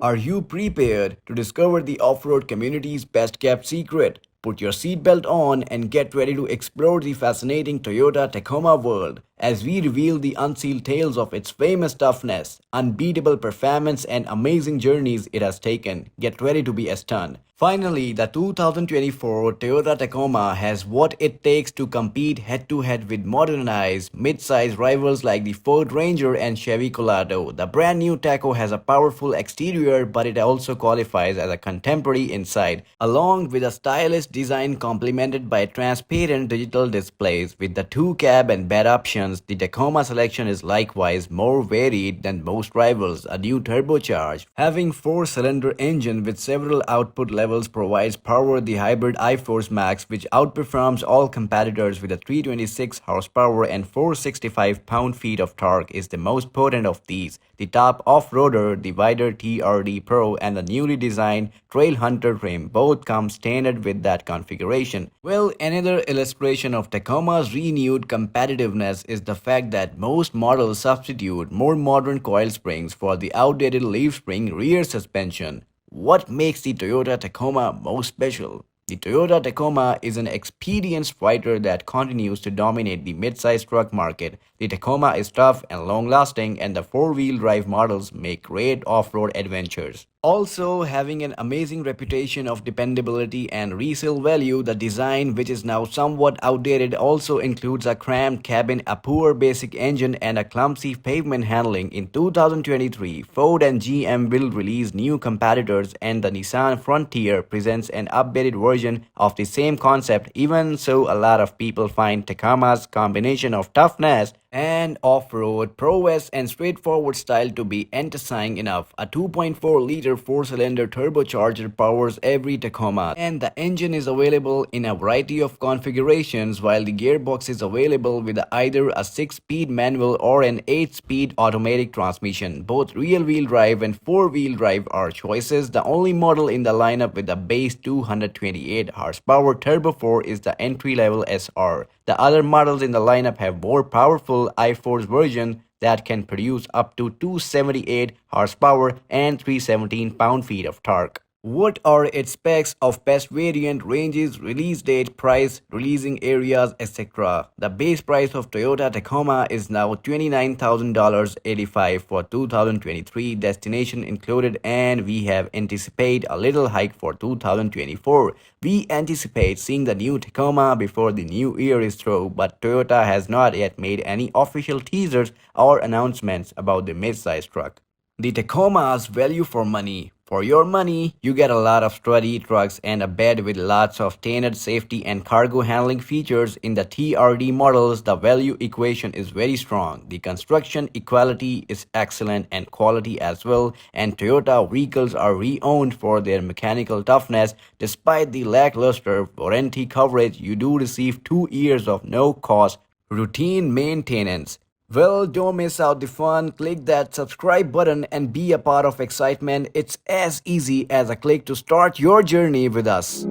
Are you prepared to discover the off-road community's best-kept secret? Put your seatbelt on and get ready to explore the fascinating Toyota Tacoma world as we reveal the unsealed tales of its famous toughness, unbeatable performance, and amazing journeys it has taken. Get ready to be stunned. Finally, the 2024 Toyota Tacoma has what it takes to compete head-to-head with modernized, mid-size rivals like the Ford Ranger and Chevy Colorado. The brand new Taco has a powerful exterior, but it also qualifies as a contemporary inside, along with a stylish design complemented by transparent digital displays. With the two cab and bed options, the Tacoma selection is likewise more varied than most rivals. A new turbocharged, having four-cylinder engine with several output levels provides power. The hybrid iForce Max, which outperforms all competitors with a 326 horsepower and 465 pound-feet of torque, is the most potent of these. The top off-roader, the wider TRD Pro, and the newly designed Trail Hunter trim both come standard with that configuration. Well, another illustration of Tacoma's renewed competitiveness is the fact that most models substitute more modern coil springs for the outdated leaf spring rear suspension. What makes the Toyota Tacoma most special? The Toyota Tacoma is an experienced fighter that continues to dominate the mid-size truck market. The Tacoma is tough and long-lasting, and the four-wheel drive models make great off-road adventures. Also, having an amazing reputation of dependability and resale value, the design, which is now somewhat outdated, also includes a cramped cabin, a poor basic engine, and a clumsy pavement handling. In 2023, Ford and GM will release new competitors, and the Nissan Frontier presents an updated version of the same concept. Even so, a lot of people find Tacoma's combination of toughness and off-road prowess and straightforward style to be enticing enough. A 2.4-liter four-cylinder turbocharger powers every Tacoma, and the engine is available in a variety of configurations, while the gearbox is available with either a 6-speed manual or an 8-speed automatic transmission. Both rear-wheel drive and four-wheel drive are choices. The only model in the lineup with a base 228 horsepower Turbo 4 is the entry-level SR. The other models in the lineup have more powerful iForce version that can produce up to 278 horsepower and 317 pound-feet of torque. What are its specs of best variant, ranges, release date, price, releasing areas, etc.? The base price of Toyota Tacoma is now $29,085 for 2023, destination included, and we have anticipate a little hike for 2024. We anticipate seeing the new Tacoma before the new year is through, but Toyota has not yet made any official teasers or announcements about the mid-size truck. The Tacoma's value for money. For your money, you get a lot of sturdy trucks and a bed with lots of standard safety and cargo handling features. In the TRD models, the value equation is very strong. The construction equality is excellent and quality as well, and Toyota vehicles are re-owned for their mechanical toughness. Despite the lackluster warranty coverage, you do receive 2 years of no-cost routine maintenance. Well, don't miss out the fun. Click that subscribe button and be a part of excitement. It's as easy as a click to start your journey with us.